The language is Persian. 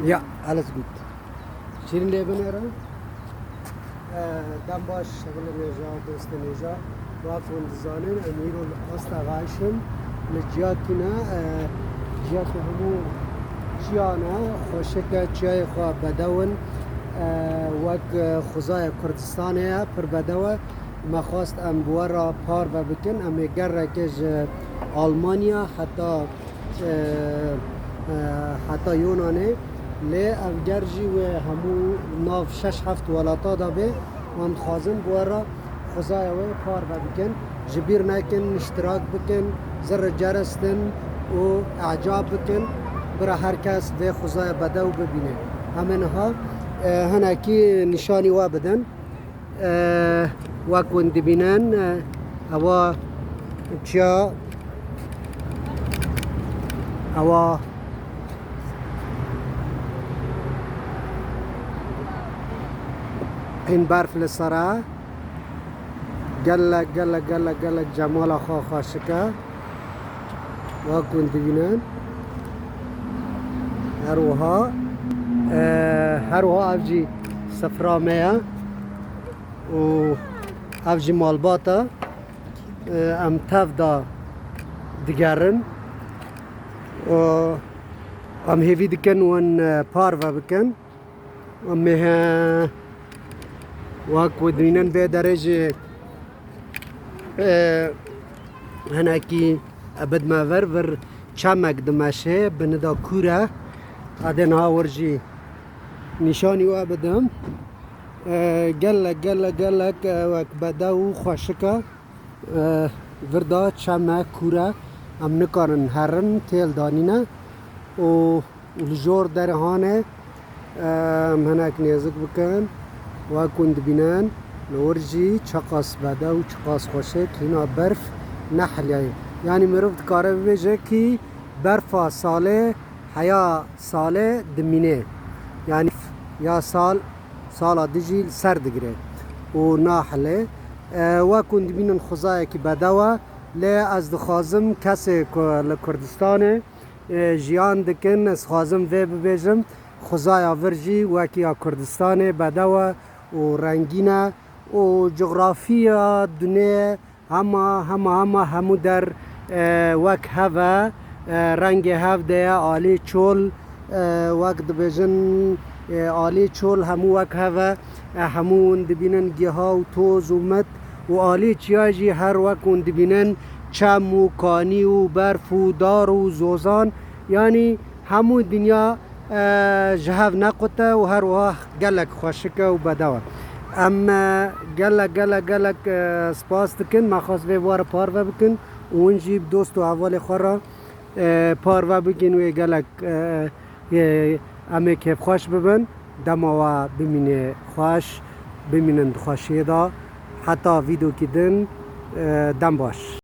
Ja, alles gut. شیرین لیبن ایران دم باش شغل نیجا دوست نیجا واقعا دزانین امیر الاستا غایشم لجیاتنا جیات همو چیانا خوشک چای خوا بدون وک خزای کردستانه پر بدوه ما خواست ام بورا پار و بکن ام گره کج آلمانیا حتی یونانه لی افگرجی و همو ناف 6-7 ولاتا دا به و متخوازن بورا خزای و پار و بکن جبیر نکن اشتراک بکن زر جرستن و اعجاب بکن برا هر کس به خزای بدو ببینه همینها هناکی نشانی و بدن وکن دبینن اوا چیا اوا این برف لسرا گلک گلک گلک گلک جمال خاشکه وکن دبینن هر وها افجی سفرامه و افجی مالباتا ام تف دا دیگرن و ام هیوی دکن ون پار و بکن و مه واکو دینن به درجه هناکی ابد ما ور چمک دمشه بندا کوره ادن ها ورجی نشانی و بدم گلک گلک گلک وک بدو خوشکه وردا چمک کوره ام نکارن هرن تیل دانینه و لجور درهانه هناك نيزك بكن وكند بنان لورجي چقاس بدو چقاس خوشك هنا برف نحل يعني مرفت كاره بيجه كي برفا ساله حيا ساله دمينه يعني يا سال دجي سر دگره و ناحله وكند بنان خزايا كي بدوا لا از دخازم کسی لکردستان جیان دکن از خازم و ببیجم خزایا ورجی وکیا کردستان بدوا و رنگینه و جغرافیا دنیا همو در وک هوا رنگ هفته آلی چول وک دبیجن آلی چول همو وک هوا همون دبینن گیها و توز و مت و آلی چیاجی هر وقت اون دبینن چم و کانی و برف و دار و زوزان یعنی همو دنیا جهاv نقطه و هر وقت گلک خوشکه و بدوه اما گلک سپاس دکن مخواست به وار پار و بکن اونجی دوست و اول خورا پار و بکن و گلک امه که خوش ببن دماوه بمینه خوش بمینن خوشی دا حتی ویدیو کدن دم باش